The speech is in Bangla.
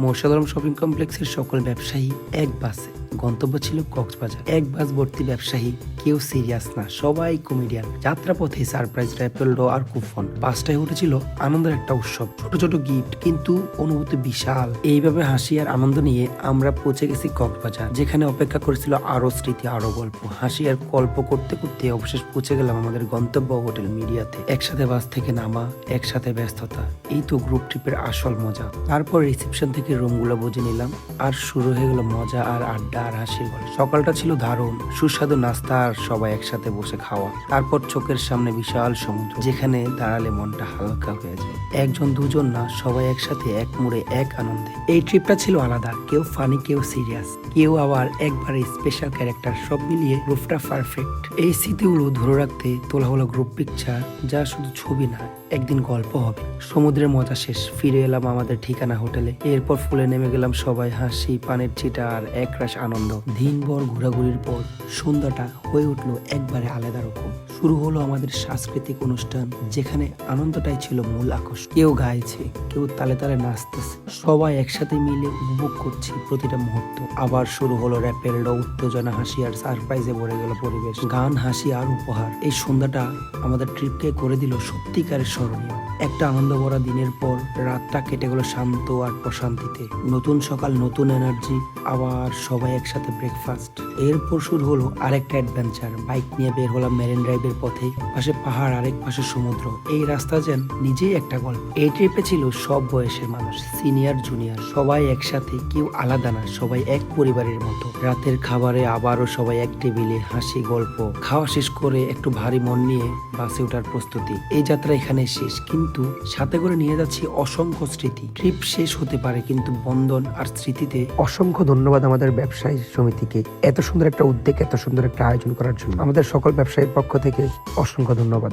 মোরশেদ শপিং কমপ্লেক্সের সকল ব্যবসায়ী এক বাসে। গন্তব্য ছিল কক্সবাজার। এক বাস ভর্তি ব্যবসায়ী, কেউ সিরিয়াস না, সবাই কমেডিয়ান। যাত্রাপথে সারপ্রাইজ, র্যাপেল ড্র আর কুপন। বাসটায় উঠেছিল আনন্দের একটা উৎসব, ছোট ছোট গিফট, কিন্তু অনুভূতি বিশাল। এইভাবে হাসি আর আনন্দ নিয়ে আমরা পৌঁছে গেছি কক্সবাজার, যেখানে অপেক্ষা করেছিল আরো স্মৃতি, আরো গল্প। হাসি আর গল্প করতে করতে অবশেষ পৌঁছে গেলাম আমাদের গন্তব্য হোটেল মিডিয়াতে। একসাথে বাস থেকে নামা, একসাথে ব্যস্ততা, এই তো গ্রুপ ট্রিপের আসল মজা। তারপর রিসেপশন থেকে রুমগুলো বুঝে নিলাম, আর শুরু হয়ে গেল মজা আর আড্ডা আর হাসির গল্প। সকালটা ছিল দারুণ, সুস্বাদু নাস্তা আর সবাই একসাথে বসে খাওয়া। তারপর চোখের সামনে বিশাল সমুদ্র, যেখানে দাঁড়ালে মনটা হালকা হয়ে যায়। একজন দুজন না, সবাই একসাথে এক মুড়ে এক আনন্দে। এই ট্রিপটা ছিল আলাদা, কেউ ফানি, কেউ সিরিয়াস, কেউ আবার একবারে স্পেশাল ক্যারেক্টার। সব মিলিয়ে গ্রুপটা পারফেক্ট। এই স্মৃতিগুলো ধরে রাখতে তোলা হলো গ্রুপ পিকচার, যা শুধু ছবি না, একদিন গল্প হবে। সমুদ্রের মজা শেষ, ফিরে এলাম আমাদের ঠিকানা হোটেলে। এরপর ফুলে নেমে গেলাম সবাই, হাসি, পানের ছিটা আর একরাশ আনন্দ। দিনভর ঘোরাঘুরির পর সন্ধ্যাটা হয়ে উঠলো একবারে আলাদা রকম। শুরু হলো আমাদের সাংস্কৃতিক অনুষ্ঠান, যেখানে আনন্দটাই ছিল মূল আকর্ষণ। কেউ গাইছে, কেউ তালে তালে নাচতেছে, সবাই একসাথে মিলে উপভোগ করছি প্রতিটা মুহূর্ত। আবার শুরু হলো র্যাপেল ড্র, উত্তেজনা, হাসি আর সারপ্রাইজে ভরে গেল পরিবেশ। গান, হাসি আর উপহার। এই সন্ধ্যাটা আমাদের ট্রিপকে করে দিল সত্যিকারের স্মরণীয়। একটা আনন্দ ভরা দিনের পর রাতটা কেটে গেল শান্ত আর প্রশান্তিতে। নতুন সকাল, নতুন এনার্জি, আবার সবাই একসাথে ব্রেকফাস্ট। এরপর শুরু হলো আরেকটা অ্যাডভেঞ্চার। বাইক নিয়ে বের হলাম মেরিন ড্রাইভের পথে। পাশে পাহাড়, আরেক পাশে সমুদ্র। এই রাস্তা যেন নিজেই একটা গল্প। এই ট্রিপে ছিল সব বয়সের মানুষ, সিনিয়র জুনিয়র, সবাই একসাথে, কেউ আলাদা না, সবাই এক পরিবারের মতো। রাতের খাবারে আবারও সবাই এক টেবিলে, হাসি, গল্প। খাওয়া শেষ করে একটু ভারী মন নিয়ে বাসে ওঠার প্রস্তুতি। এই যাত্রা এখানে শেষ, কিন্তু সাথে করে নিয়ে যাচ্ছি অসংখ্য স্মৃতি। ট্রিপ শেষ হতে পারে, কিন্তু বন্ধন আর স্মৃতিতে। অসংখ্য ধন্যবাদ আমাদের ব্যবসায়ী সমিতিকে, এত সুন্দর একটা উদ্যোগ, এত সুন্দর একটা আয়োজন করার জন্য। আমাদের সকল ব্যবসায়ীর পক্ষ থেকে অসংখ্য ধন্যবাদ।